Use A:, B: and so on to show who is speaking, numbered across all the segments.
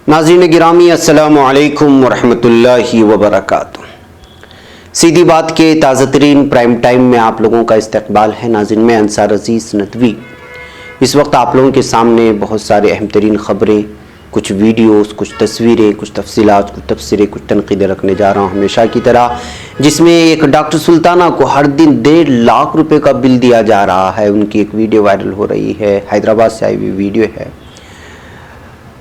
A: नाज़रीन गिरामी अस्सलामु अलैकुम वरहमतुल्लाहि वबरकातुह। सीधी बात के ताज़ा तरीन प्राइम टाइम में आप लोगों का इस्तकबाल है। नाज़रीन मैं अंसार अजीज़ नदवी इस वक्त आप लोगों के सामने बहुत सारे अहम तरीन ख़बरें, कुछ वीडियोस, कुछ तस्वीरें, कुछ तफसीलात, कुछ तफसीरें, कुछ तनकीदें रखने जा रहा हूँ हमेशा की तरह, जिसमें एक डॉक्टर सुल्ताना को हर दिन 1.5 लाख रुपए का बिल दिया जा रहा है। उनकी एक वीडियो वायरल हो रही है, हैदराबाद से आई हुई वीडियो है।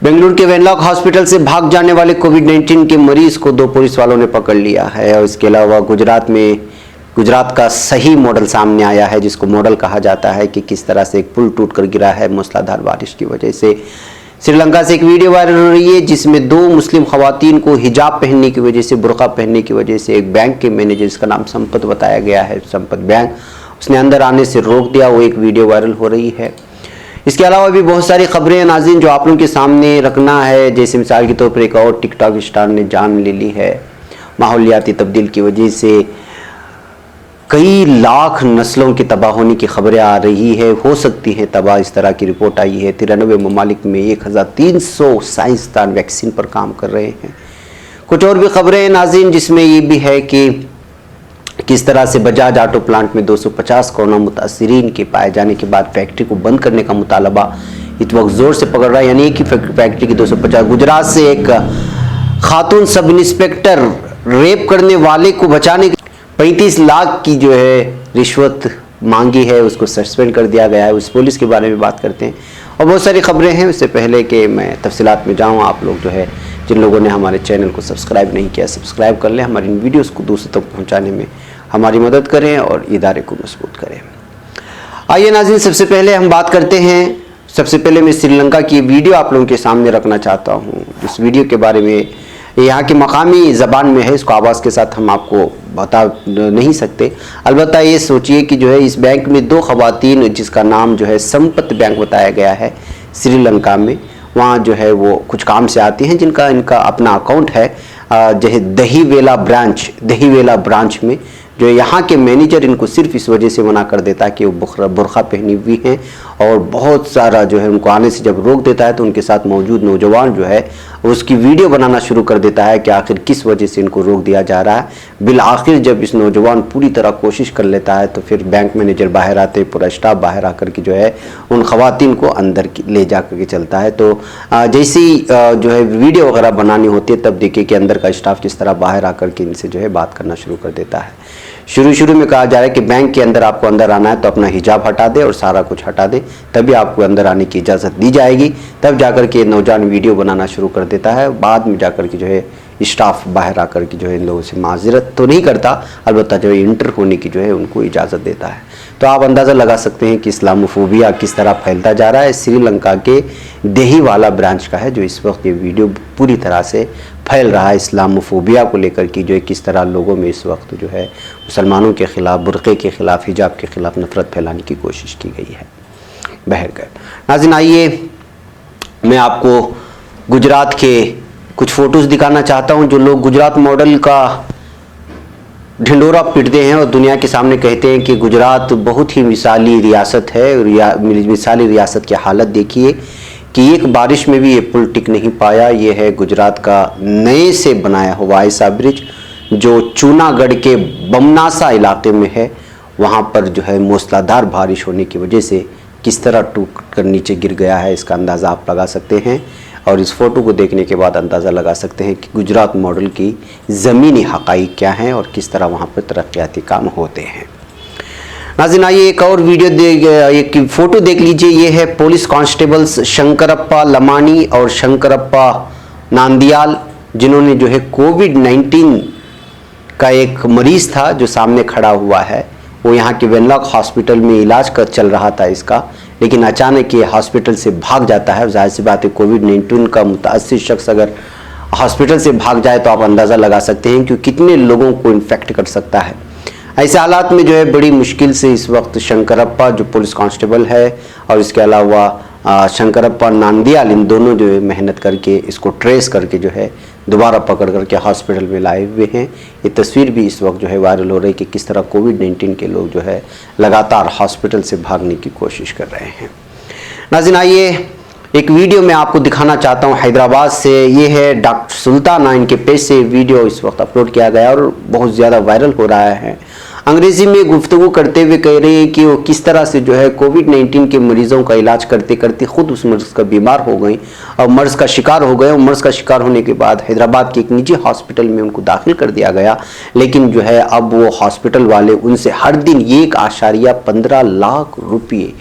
A: बेंगलुरु के वेनलॉक हॉस्पिटल से भाग जाने वाले कोविड-19 के मरीज को 2 पुलिस वालों ने पकड़ लिया है। और इसके अलावा गुजरात का सही मॉडल सामने आया है, जिसको मॉडल कहा जाता है कि किस तरह से एक पुल टूटकर गिरा है मूसलाधार बारिश की वजह से। श्रीलंका से एक वीडियो वायरल हो रही है जिसमें 2 मुस्लिम खवातीन को हिजाब पहनने की वजह से, बुर्का पहनने की वजह से एक बैंक के मैनेजर, जिसका नाम संपत बताया गया है, संपत बैंक, उसने अंदर आने से रोक दिया। वो एक वीडियो वायरल हो रही है। इसके अलावा भी बहुत सारी खबरें हैं नाज़रीन जो आप लोगों के सामने रखना है। जैसे मिसाल के तौर पर एक और टिकटॉक स्टार ने जान ले ली है। माहौलियाती तब्दील की वजह से कई लाख नस्लों की तबाह होने की खबरें आ रही है, हो सकती है तबाह, इस तरह की रिपोर्ट आई है। 93 ममालिक में 1300 साइंसदान वैक्सीन पर काम कर रहे हैं। कुछ और भी खबरें हैं नाज़रीन जिसमें ये भी है कि किस तरह से बजाज ऑटो प्लांट में 250 कोरोना मुतासिरीन के पाए जाने के बाद फैक्ट्री को बंद करने का मुतालबा इस वक्त जोर से पकड़ रहा है। यानी एक ही फैक्ट्री की 250। गुजरात से एक खातून सब इंस्पेक्टर रेप करने वाले को बचाने 35 लाख की जो है रिश्वत मांगी है, उसको सस्पेंड कर दिया गया है। उस पुलिस के बारे में बात करते हैं और बहुत सारी खबरें हैं। उससे पहले कि मैं तफसीलात में जाऊँ, आप लोग जो है जिन लोगों ने हमारे चैनल को सब्सक्राइब नहीं किया, सब्सक्राइब कर लें। हमारी इन वीडियोस को दूसरों तक पहुंचाने में हमारी मदद करें और इदारे को मजबूत करें। आइए नाज़रीन, सबसे पहले हम बात करते हैं। सबसे पहले मैं श्रीलंका की वीडियो आप लोगों के सामने रखना चाहता हूँ। इस वीडियो के बारे में यहाँ की मकामी ज़बान में है, इसको आवाज़ के साथ हम आपको बता नहीं सकते। अलबत्ता ये सोचिए कि जो है इस बैंक में 2 खवातीन, जिसका नाम जो है संपत बैंक बताया गया है श्रीलंका में, वहाँ जो है वो कुछ काम से आती हैं, जिनका इनका अपना अकाउंट है जो है दहीवेला ब्रांच में। जो यहाँ के मैनेजर इनको सिर्फ इस वजह से मना कर देता है कि वो बुर्का पहनी हुई हैं, और बहुत सारा जो है उनको आने से जब रोक देता है तो उनके साथ मौजूद नौजवान जो है उसकी वीडियो बनाना शुरू कर देता है कि आखिर किस वजह से इनको रोक दिया जा रहा है। बिल आखिर जब इस नौजवान पूरी तरह कोशिश कर लेता है तो फिर बैंक मैनेजर बाहर आते, पूरा स्टाफ बाहर आकर के जो है उन खवातीन को अंदर ले जा कर के चलता है। तो जैसे ही जो है वीडियो वगैरह बनानी होती है तब देखिए कि अंदर का स्टाफ किस तरह बाहर आकर के इनसे जो है बात करना शुरू कर देता है। शुरू में कहा जा रहा है कि बैंक के अंदर आपको अंदर आना है तो अपना हिजाब हटा दे और सारा कुछ हटा दे, तभी आपको अंदर आने की इजाज़त दी जाएगी। तब जाकर के नौजवान वीडियो बनाना शुरू कर देता है। बाद में जाकर के जो है स्टाफ बाहर आकर के जो है इन लोगों से माजरत तो नहीं करता, अलबत्ता जो है इंटर होने की जो है उनको इजाज़त देता है। तो आप अंदाज़ा लगा सकते हैं कि इस्लामोफोबिया किस तरह फैलता जा रहा है। श्रीलंका के दहीवाला ब्रांच का है जो इस वक्त ये वीडियो पूरी तरह से फैल रहा है, इस्लामोफोबिया को लेकर कि जो है किस तरह लोगों में इस वक्त जो है मुसलमानों के ख़िलाफ़, बुर्क़े के ख़िलाफ़, हिजाब के ख़िलाफ़ नफ़रत फैलाने की कोशिश की गई है। बहरकैफ नाज़रीन, आइए मैं आपको गुजरात के कुछ फ़ोटोज़ दिखाना चाहता हूँ। जो लोग गुजरात मॉडल का ढिंडोरा पीटते हैं और दुनिया के सामने कहते हैं कि गुजरात बहुत ही मिसाली रियासत है, मिसाली रियासत की हालत देखिए कि एक बारिश में भी ये पुल टिक नहीं पाया। ये है गुजरात का नए से बनाया हुआ ऐसा ब्रिज जो चूनागढ़ के बमनासा इलाके में है। वहाँ पर जो है मूसलाधार बारिश होने की वजह से किस तरह टूट कर नीचे गिर गया है, इसका अंदाज़ा आप लगा सकते हैं। और इस फ़ोटो को देखने के बाद अंदाज़ा लगा सकते हैं कि गुजरात मॉडल की ज़मीनी हक़ाइक़ क्या हैं और किस तरह वहाँ पर तरक्याती काम होते हैं। नाज़रीन आइए एक और एक फ़ोटो देख लीजिए। ये है पुलिस कांस्टेबल्स शंकरप्पा लमानी और शंकरप्पा नांदियाल, जिन्होंने जो है कोविड-19 का एक मरीज़ था जो सामने खड़ा हुआ है, वो यहाँ के वेनलॉक हॉस्पिटल में इलाज कर चल रहा था इसका, लेकिन अचानक ये हॉस्पिटल से भाग जाता है। जाहिर सी बात है कोविड-19 का मुतासिर शख्स अगर हॉस्पिटल से भाग जाए तो आप अंदाज़ा लगा सकते हैं कि कितने लोगों को इन्फेक्ट कर सकता है। ऐसे हालात में जो है बड़ी मुश्किल से इस वक्त शंकरप्पा जो पुलिस कांस्टेबल है और इसके अलावा शंकरप्पा नांदियाल, इन दोनों जो है मेहनत करके इसको ट्रेस करके जो है दोबारा पकड़ करके हॉस्पिटल में लाए हुए हैं। ये तस्वीर भी इस वक्त जो है वायरल हो रही है कि किस तरह कोविड-19 के लोग जो है लगातार हॉस्पिटल से भागने की कोशिश कर रहे हैं। नाज़रीन आइए एक वीडियो मैं आपको दिखाना चाहता हूं हैदराबाद से। ये है डॉक्टर सुल्ताना, इनके पेज से वीडियो इस वक्त अपलोड किया गया और बहुत ज़्यादा वायरल हो रहा है। अंग्रेजी में गुफ्तगू करते हुए कह रहे हैं कि वो किस तरह से जो है कोविड-19 के मरीजों का इलाज करते करते खुद उस मर्ज का बीमार हो गई और मर्ज का शिकार हो गए। और मर्ज का शिकार होने के बाद हैदराबाद के एक निजी हॉस्पिटल में उनको दाखिल कर दिया गया, लेकिन जो है अब वो हॉस्पिटल वाले उनसे हर दिन 1.15 लाख रुपये,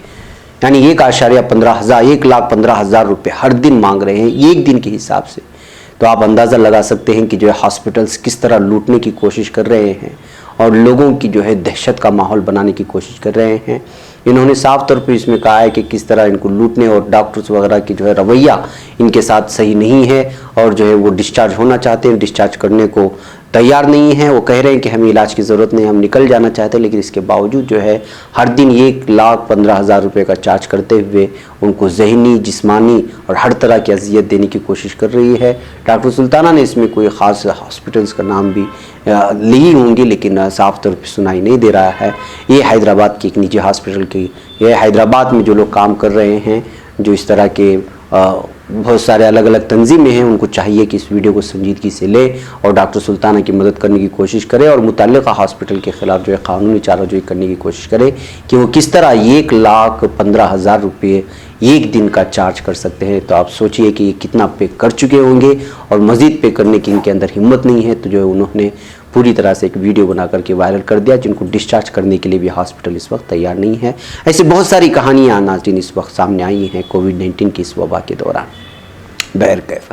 A: यानी 1,15,000 रुपये हर दिन मांग रहे हैं, एक दिन के हिसाब से। तो आप अंदाज़ा लगा सकते हैं कि जो है हॉस्पिटल्स किस तरह लूटने की कोशिश कर रहे हैं और लोगों की जो है दहशत का माहौल बनाने की कोशिश कर रहे हैं। इन्होंने साफ तौर पर इसमें कहा है कि किस तरह इनको लूटने और डॉक्टर्स वगैरह की जो है रवैया इनके साथ सही नहीं है और जो है वो डिस्चार्ज होना चाहते हैं, डिस्चार्ज करने को तैयार नहीं है। वो कह रहे हैं कि हमें इलाज की ज़रूरत नहीं, हम निकल जाना चाहते हैं, लेकिन इसके बावजूद जो है हर दिन 1,15,000 रुपये का चार्ज करते हुए उनको ज़हनी, जिस्मानी और हर तरह की अजियत देने की कोशिश कर रही है। डॉक्टर सुल्ताना ने इसमें कोई ख़ास हॉस्पिटल्स का नाम भी ली होंगी, लेकिन साफ तौर पर सुनाई नहीं दे रहा है। ये हैदराबाद की एक निजी हॉस्पिटल की, ये हैदराबाद में जो लोग काम कर रहे हैं, जो इस तरह के बहुत सारे अलग अलग तंजीमें हैं, उनको चाहिए कि इस वीडियो को संजीदगी से ले और डॉक्टर सुल्ताना की मदद करने की कोशिश करे और मुतल्लिका हॉस्पिटल के खिलाफ जो है कानूनी चाराजोई करने की कोशिश करे कि वो किस तरह 1,15,000 रुपये एक दिन का चार्ज कर सकते हैं। तो आप सोचिए कि ये कितना पे कर चुके होंगे और मज़ीद पे करने की इनके अंदर हिम्मत नहीं है। तो जो है उन्होंने पूरी तरह से एक वीडियो बना करके वायरल कर दिया, जिनको डिस्चार्ज करने के लिए भी हॉस्पिटल इस वक्त तैयार नहीं है। ऐसे बहुत सारी कहानियाँ नाज़रीन इस वक्त सामने आई हैं कोविड-19 की इस वबा के दौरान। बहरकैफ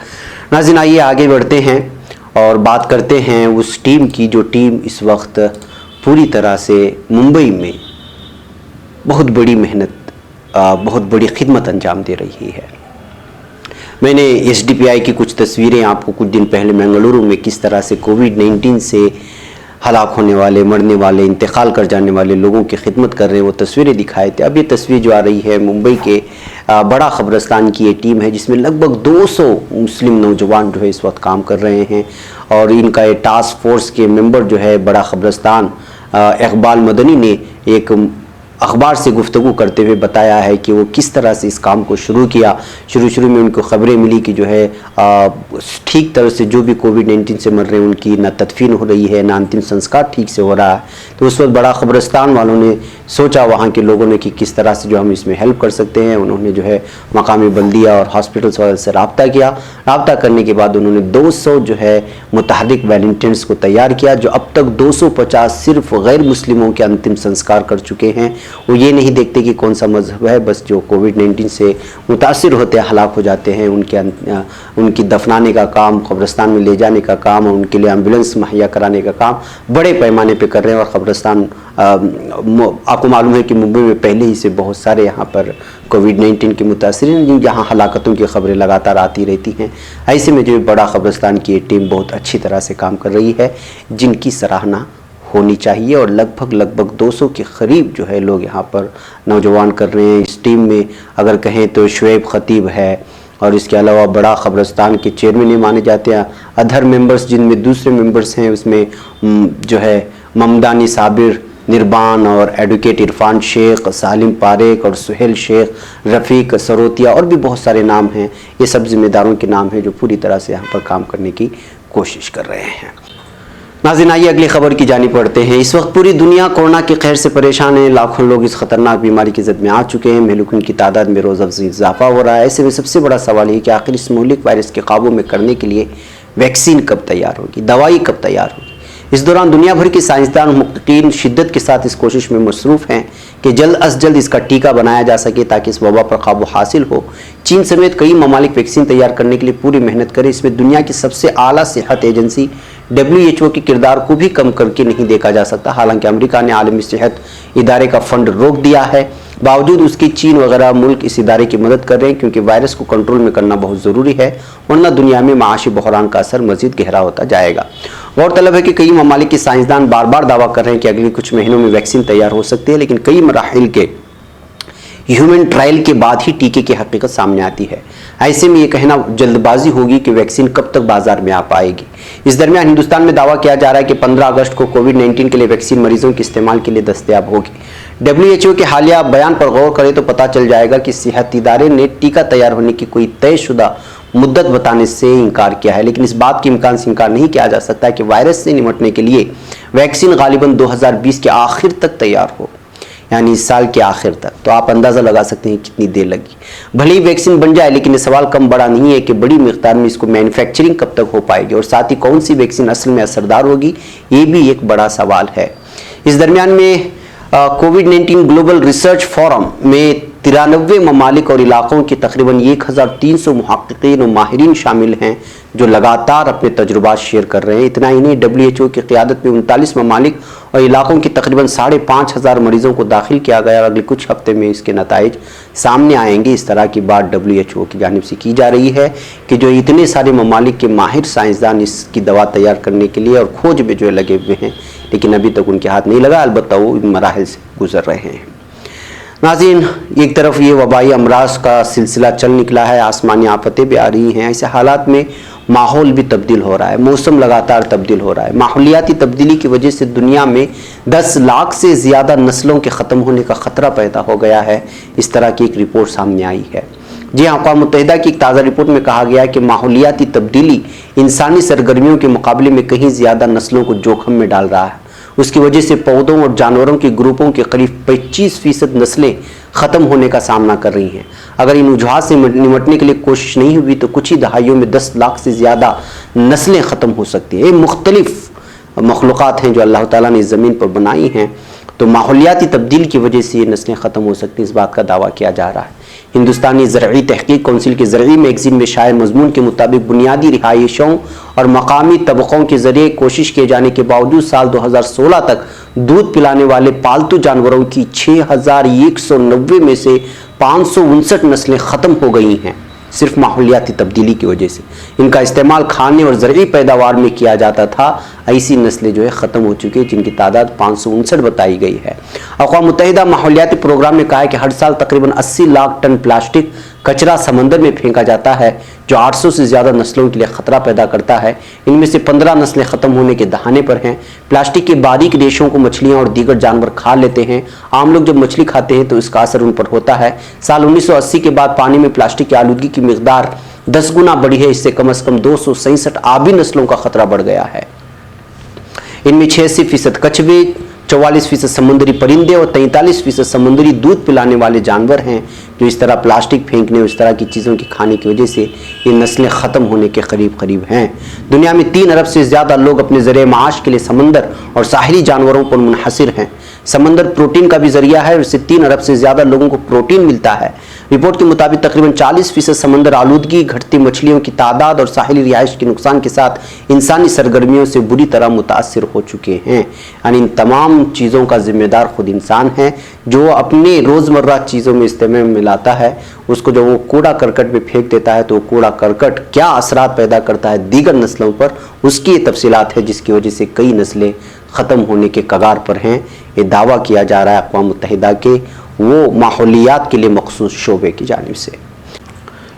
A: नाज़रीन, आइए आगे बढ़ते हैं और बात करते हैं उस टीम की जो टीम इस वक्त पूरी तरह से मुंबई में बहुत बड़ी मेहनत, बहुत बड़ी खिदमत अंजाम दे रही है। मैंने SDPI की कुछ तस्वीरें आपको कुछ दिन पहले बेंगलुरु में किस तरह से कोविड-19 से हलाक होने वाले, मरने वाले, इंतकाल कर जाने वाले लोगों की खिदमत कर रहे हैं वो तस्वीरें दिखाए थे। अब ये तस्वीर जो आ रही है मुंबई के बड़ा खबरस्तान की ये टीम है, जिसमें लगभग 200 मुस्लिम नौजवान जो है इस वक्त काम कर रहे हैं और इनका ये टास्क फोर्स के मेंबर जो है बड़ा खबरस्तान इकबाल मदनी ने एक अखबार से गुफ्तगू करते हुए बताया है कि वो किस तरह से इस काम को शुरू किया। शुरू में उनको खबरें मिली कि जो है ठीक तरह से जो भी कोविड-19 से मर रहे हैं उनकी ना तदफीन हो रही है, ना अंतिम संस्कार ठीक से हो रहा है। तो उस वक्त बड़ा खबरस्तान वालों ने सोचा, वहाँ के लोगों ने, कि किस तरह से जो हम इसमें हेल्प कर सकते हैं। उन्होंने जो है मकामी बल्दिया और हॉस्पिटल्स वाले से रब्ता किया। रब्ता करने के बाद उन्होंने 200 जो है मुतहर्रिक वॉलंटियर्स को तैयार किया, जो अब तक 250 सिर्फ गैर मुस्लिमों के अंतिम संस्कार कर चुके हैं। वो ये नहीं देखते कि कौन सा मजहब है, बस जो कोविड-19 से मुतासिर होते हैं, हलाक हो जाते हैं, उनकी दफनाने का काम, कब्रिस्तान में ले जाने का काम और उनके लिए एम्बुलेंस मुहैया कराने का काम बड़े पैमाने पे कर रहे हैं। और कब्रिस्तान आपको मालूम है कि मुंबई में पहले ही से बहुत सारे यहाँ पर कोविड-19 के मुतासिरीन, जहाँ हलाकतों की खबरें लगातार आती रहती हैं। ऐसे में जो बड़ा कब्रिस्तान की टीम बहुत अच्छी तरह से काम कर रही है, जिनकी सराहना होनी चाहिए। और लगभग 200 के करीब जो है लोग यहाँ पर नौजवान कर रहे हैं। इस टीम में अगर कहें तो शुएब खतीब है और इसके अलावा बड़ा खबरस्तान के चेयरमैन माने जाते हैं। अदर मेंबर्स जिनमें दूसरे मेंबर्स हैं, उसमें जो है ममदानी साबिर, निर्बान और एडवोकेट इरफान शेख, सालिम पारेख और सुहेल शेख, रफ़ीक सरोतिया और भी बहुत सारे नाम हैं। ये सब जिम्मेदारों के नाम हैं जो पूरी तरह से यहाँ पर काम करने की कोशिश कर रहे हैं। नाज़रीन, आइए अगली खबर की जानिब बढ़ते हैं। इस वक्त पूरी दुनिया कोरोना के कहर से परेशान है। लाखों लोग इस खतरनाक बीमारी की जद में आ चुके हैं। महलूकिन की तादाद में रोज़ अफ़ज़ इजाफा हो रहा है। ऐसे में सबसे बड़ा सवाल ये कि आखिर इस मुहलिक वायरस के काबू में करने के लिए वैक्सीन कब तैयार होगी, दवाई कब तैयार होगी। इस दौरान दुनिया भर के साइंसदान मुहक्कीकीन शिद्दत के साथ इस कोशिश में मसरूफ़ हैं कि जल्द अज जल्द इसका टीका बनाया जा सके ताकि इस वबा पर काबू हासिल हो। चीन समेत कई ममालिक वैक्सीन तैयार करने के लिए पूरी मेहनत करें। इसमें दुनिया की सबसे आला सेहत एजेंसी WHO के किरदार को भी कम करके नहीं देखा जा सकता। हालांकि अमेरिका ने आलमी सेहत इदारे का फंड रोक दिया है, बावजूद उसकी चीन वगैरह मुल्क इस इदारे की मदद कर रहे हैं, क्योंकि वायरस को कंट्रोल में करना बहुत ज़रूरी है, वरना दुनिया में माशी बहरान का असर मज़ीद गहरा होता जाएगा। गौरतलब है कि कई ममालिक के साइंसदान बार बार दावा कर रहे हैं कि अगले कुछ महीनों में वैक्सीन तैयार हो सकती है, लेकिन कई मराहिल के ह्यूमन ट्रायल के बाद ही टीके की हकीकत सामने आती है। ऐसे में ये कहना जल्दबाजी होगी कि वैक्सीन कब तक बाजार में आ पाएगी। इस दरमियान हिंदुस्तान में दावा किया जा रहा है कि 15 अगस्त को कोविड-19 के लिए वैक्सीन मरीजों के इस्तेमाल के लिए दस्तयाब होगी। WHO के हालिया बयान पर गौर करें तो पता चल जाएगा कि सेहत इदारे ने टीका तैयार होने की कोई तयशुदा मुद्दत बताने से इनकार किया है, लेकिन इस बात के इम्कान से इनकार नहीं किया जा सकता कि वायरस से निपटने के लिए वैक्सीन गालिबन 2020 के आखिर तक तैयार हो, यानी इस साल के आखिर तक। तो आप अंदाज़ा लगा सकते हैं कितनी देर लगी। भले ही वैक्सीन बन जाए, लेकिन ये सवाल कम बड़ा नहीं है कि बड़ी मिकदार में इसको मैन्युफैक्चरिंग कब तक हो पाएगी और साथ ही कौन सी वैक्सीन असल में असरदार होगी, ये भी एक बड़ा सवाल है। इस दरमियान में कोविड-19 ग्लोबल रिसर्च फोरम में 93 ममालिक और इलाकों के तकरीबन 1300 मुहक्किकीन और माहिरीन शामिल हैं जो लगातार अपने तजुर्बात शेयर कर रहे हैं। इतना ही नहीं, WHO की क़ियादत में 39 ममालिक और इलाकों के तकरीबन 5500 मरीजों को दाखिल किया गया। अगले कुछ हफ्ते में इसके नताइज सामने आएंगे। इस तरह की बात WHO की जानिब से की जा रही है कि जो इतने सारे ममालिक के माहिर साइंसदान इसकी दवा तैयार करने के लिए और खोज में जो लगे हुए हैं, लेकिन अभी तक उनके हाथ नहीं लगा, अलबत्ता वो इन मराहिल से गुजर रहे हैं। नाज़रीन, एक तरफ ये वबाई अमराज का सिलसिला चल निकला है, आसमानी आफतें भी आ रही हैं। ऐसे हालात में माहौल भी तब्दील हो रहा है, मौसम लगातार तब्दील हो रहा है। माहौलियाती तब्दीली की वजह से दुनिया में 10 लाख से ज़्यादा नस्लों के ख़त्म होने का ख़तरा पैदा हो गया है। इस तरह की एक रिपोर्ट सामने आई है। जी हाँ, अक़वाम मुत्तहिदा की एक ताज़ा रिपोर्ट में कहा गया है कि माहौलियाती तब्दीली इंसानी सरगर्मियों के मुकाबले में कहीं ज़्यादा नस्लों को जोखिम में डाल रहा है। उसकी वजह से पौधों और जानवरों के ग्रुपों के करीब 25% नस्लें ख़त्म होने का सामना कर रही हैं। अगर इन वजूहात से निपटने के लिए कोशिश नहीं हुई तो कुछ ही दहाइयों में 10 लाख से ज़्यादा नस्लें ख़त्म हो सकती हैं। ये मुख्तलिफ मखलूक़ात हैं जो अल्लाह ताला ने ज़मीन पर बनाई हैं, तो माहौलियाती तब्दील की वजह से ये नस्लें ख़त्म हो सकती हैं, इस बात का दावा किया जा रहा है। हिंदुस्तानी ज़रई तहक़ीक़ कौंसिल के ज़रई मैगज़ीन में शाये मज़मून के मुताबिक बुनियादी रिहाइशों और मकामी तबक़ों के ज़रिए कोशिश किए जाने के बावजूद साल 2016 तक दूध पिलाने वाले पालतू जानवरों की 6190 में से 559 नस्लें ख़त्म हो गई हैं, सिर्फ माहौलियाती तब्दीली की वजह से। इनका इस्तेमाल खाने और ज़रई पैदावार में किया जाता था। ऐसी नस्लें जो है ख़त्म हो चुकी है, जिनकी तादाद 559 बताई गई है। अक़वाम मुत्तहिदा माहौलियाती प्रोग्राम ने कहा है कि हर साल तकरीबन 80 लाख टन प्लास्टिक कचरा समंदर में फेंका जाता है, जो 800 से ज़्यादा नस्लों के लिए ख़तरा पैदा करता है। इनमें से 15 नस्लें ख़त्म होने के दहाने पर हैं। प्लास्टिक के बारीक रेशों को मछलियाँ और दीगर जानवर खा लेते हैं। आम लोग जब मछली खाते हैं तो इसका असर उन पर होता है। साल 1980 के बाद पानी में प्लास्टिक की आलूदगी की मिकदार 10 गुना बढ़ी है। इससे कम से कम 267 आबी नस्लों का खतरा बढ़ गया है। इनमें 86% कछुए, 44% समुद्री परिंदे और 43% समुद्री दूध पिलाने वाले जानवर हैं, जो इस तरह प्लास्टिक फेंकने और इस तरह की चीज़ों की खाने की वजह से ये नस्लें ख़त्म होने के करीब हैं। दुनिया में 3 अरब से ज़्यादा लोग अपने ज़रिए माश के लिए समंदर और साहिली जानवरों पर मुनहसिर हैं। समंदर प्रोटीन का भी जरिया है और इससे 3 अरब से ज़्यादा लोगों को प्रोटीन मिलता है। रिपोर्ट के मुताबिक तकरीबन 40% समंदर आलूदगी, घटती मछलियों की तादाद और साहिली रिहाइश के नुकसान के साथ इंसानी सरगर्मियों से बुरी तरह मुतासिर हो चुके हैं। यानी इन तमाम चीज़ों का जिम्मेदार खुद इंसान है, जो अपने रोज़मर्रा चीज़ों में इस्तेमाल में लाता है। उसको जब वो कूड़ा करकट में फेंक देता है तो कूड़ा करकट क्या असरात पैदा करता है दीगर नस्लों पर, उसकी ये तफसीलात है, जिसकी वजह से कई नस्लें ख़त्म होने के कगार पर हैं। ये दावा किया जा रहा है अक़वाम मुत्तहिदा के वो माहौलियात के लिए मखसूस शोबे की जानिब से।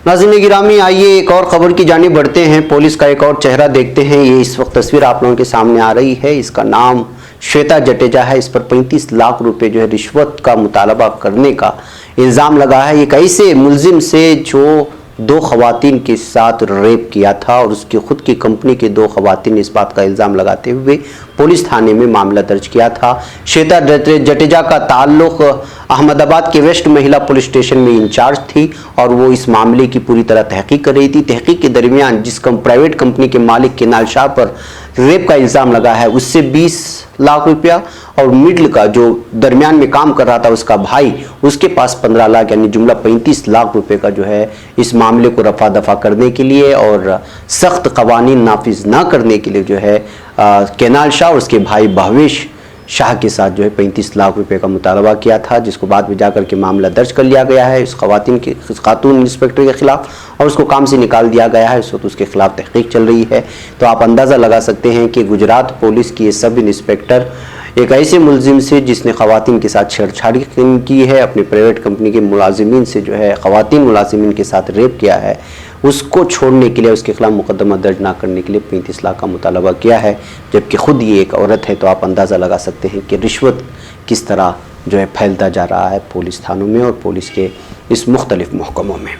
A: नाज़रीन गिरामी, आइए एक और ख़बर की जानिब बढ़ते हैं। पुलिस का एक और चेहरा देखते हैं। ये इस वक्त तस्वीर आप लोगों के सामने आ रही है। इसका नाम श्वेता जडेजा है। इस पर 35 लाख रुपए जो है रिश्वत का मुतालबा करने का इल्ज़ाम लगा है। एक ऐसे मुलजिम से जो 2 ख़वातीन के साथ रेप किया था और उसकी खुद की कंपनी के 2 ख़वातीन ने इस बात का इल्ज़ाम लगाते हुए पुलिस थाने में मामला दर्ज किया था। श्वेता जडेजा का ताल्लुक़ अहमदाबाद के वेस्ट महिला पुलिस स्टेशन में इंचार्ज थी और वो इस मामले की पूरी तरह तहकीक कर रही थी। तहकीक के दरमियान जिस प्राइवेट कंपनी के मालिक केनाल शाह पर रेप का इल्ज़ाम लगा है, उससे 20 लाख रुपया और मिडल का जो दरमियान में काम कर रहा था उसका भाई, उसके पास 15 लाख, यानी जुमला 35 लाख रुपए का जो है इस मामले को रफा दफा करने के लिए और सख्त कवानीन नाफिज ना करने के लिए जो है केनाल शाह और उसके भाई भावेश शाह के साथ जो है 35 लाख रुपए का मुतालबा किया था, जिसको बाद में जाकर के मामला दर्ज कर लिया गया है इस खातून इंस्पेक्टर के खिलाफ और उसको काम से निकाल दिया गया है। इस वक्त उसके खिलाफ तहकीक चल रही है। तो आप अंदाज़ा लगा सकते हैं कि गुजरात पुलिस की ये सब इंस्पेक्टर एक ऐसे मुलजिम से जिसने ख़वातीन के साथ छेड़छाड़ी की है, अपने प्राइवेट कंपनी के मुलाजिमीन से जो है ख़वातीन मुलाजिमीन के साथ रेप किया है, उसको छोड़ने के लिए, उसके खिलाफ मुकदमा दर्ज ना करने के लिए 35 लाख का मुतालबा किया है, जबकि खुद ये एक औरत है। तो आप अंदाज़ा लगा सकते हैं कि रिश्वत किस तरह जो है फैलता जा रहा है पुलिस थानों में और पुलिस के इस मुख्तलिफ महकमों में।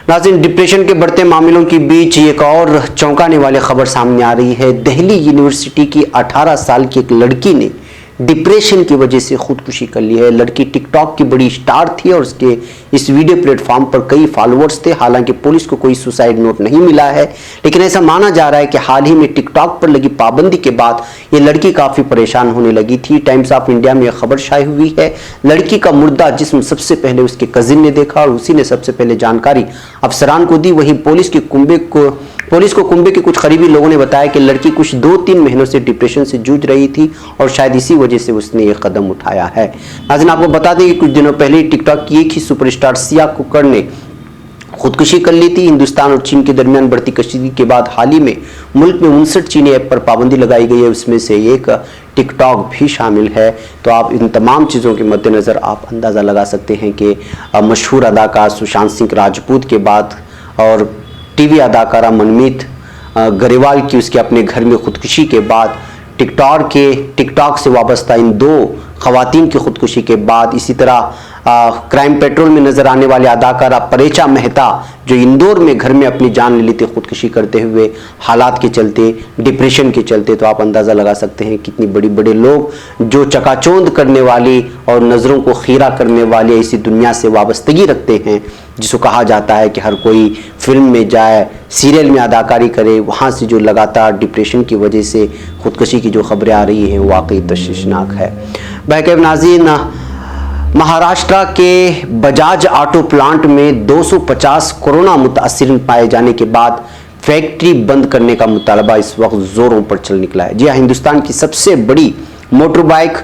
A: नाज़रीन, डिप्रेशन के बढ़ते मामलों के बीच एक और चौंकाने वाली खबर सामने आ रही है। दिल्ली यूनिवर्सिटी की 18 साल की एक लड़की ने डिप्रेशन की वजह से खुदकुशी कर ली है। लड़की टिकटॉक की बड़ी स्टार थी और उसके इस वीडियो प्लेटफॉर्म पर कई फॉलोअर्स थे। हालांकि पुलिस को कोई सुसाइड नोट नहीं मिला है, लेकिन ऐसा माना जा रहा है कि हाल ही में टिकटॉक पर लगी पाबंदी के बाद ये लड़की काफ़ी परेशान होने लगी थी। टाइम्स ऑफ इंडिया में यह खबर शाये हुई है। लड़की का मुर्दा जिस्म सबसे पहले उसके कजिन ने देखा और उसी ने सबसे पहले जानकारी अफसरान को दी। वहीं पुलिस को कुंबे के कुछ करीबी लोगों ने बताया कि लड़की कुछ 2-3 महीनों से डिप्रेशन से जूझ रही थी और शायद इसी वजह से उसने ये कदम उठाया है। नाज़रीन, आपको बता दें कि कुछ दिनों पहले टिकटॉक की एक ही सुपरस्टार सिया कुकर ने खुदकुशी कर ली थी। हिंदुस्तान और चीन के दरमियान बढ़ती कशीदगी के बाद हाल ही में मुल्क में 59 चीनी ऐप पर पाबंदी लगाई गई है, उसमें से एक टिकटॉक भी शामिल है। तो आप इन तमाम चीज़ों के मद्देनज़र आप अंदाज़ा लगा सकते हैं कि मशहूर अदाकार सुशांत सिंह राजपूत के बाद और टीवी अदाकारा मनमीत गरेवाल की उसके अपने घर में खुदकुशी के बाद टिकटॉक से वाबस्ता इन 2 खवातीन की खुदकुशी के बाद इसी तरह क्राइम पेट्रोल में नजर आने वाले अदाकारा परेचा मेहता जो इंदौर में घर में अपनी जान ले ली थी खुदकुशी करते हुए, हालात के चलते, डिप्रेशन के चलते। तो आप अंदाज़ा लगा सकते हैं कितनी बड़े लोग जो चकाचौंध करने वाली और नज़रों को खीरा करने वाली ऐसी दुनिया से वाबस्तगी रखते हैं, जिसको कहा जाता है कि हर कोई फिल्म में जाए, सीरियल में अदाकारी करे, वहाँ से जो लगातार डिप्रेशन की वजह से खुदकुशी की जो खबरें आ रही हैं वाकई तशवीशनाक है। बहरकैफ नाज़रीन, महाराष्ट्र के बजाज ऑटो प्लांट में 250 कोरोना मुतासिरीन पाए जाने के बाद फैक्ट्री बंद करने का मुतालबा इस वक्त जोरों पर चल निकला है। जी हाँ, हिंदुस्तान की सबसे बड़ी motor bike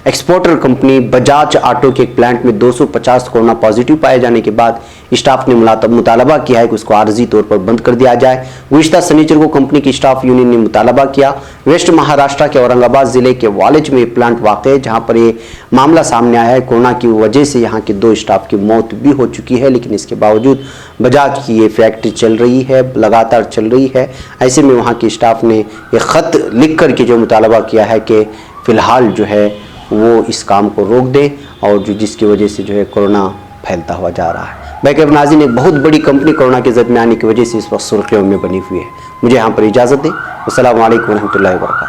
A: exporter company Bajaj auto के एक प्लांट में 250 कोरोना पॉजिटिव पाए जाने के बाद स्टाफ ने मुतालबा किया है कि उसको आर्जी तौर पर बंद कर दिया जाए। गुज़िश्ता शनिचर को कंपनी की स्टाफ यूनियन ने मुतालबा किया। वेस्ट महाराष्ट्र के औरंगाबाद जिले के वालेज में प्लांट वाक़ है, जहां पर ये मामला सामने आया है। कोरोना की वजह से यहाँ के 2 स्टाफ की मौत भी हो चुकी है, लेकिन इसके बावजूद बजाज की ये फैक्ट्री चल रही है, लगातार चल रही है। ऐसे में वहाँ के स्टाफ ने ये ख़त लिख कर के जो मुतालबा किया है कि फ़िलहाल जो है वो इस काम को रोक दें और जिसकी वजह से जो है कोरोना फैलता हुआ जा रहा है। बैकअप नाज़रीन, एक बहुत बड़ी कंपनी कोरोना के जद में आने की वजह से इस वक्त सुर्खियों में बनी हुई है। मुझे यहाँ पर इजाज़त दें। अस्सलामु अलैकुम व रहमतुल्लाहि व बरकातहू।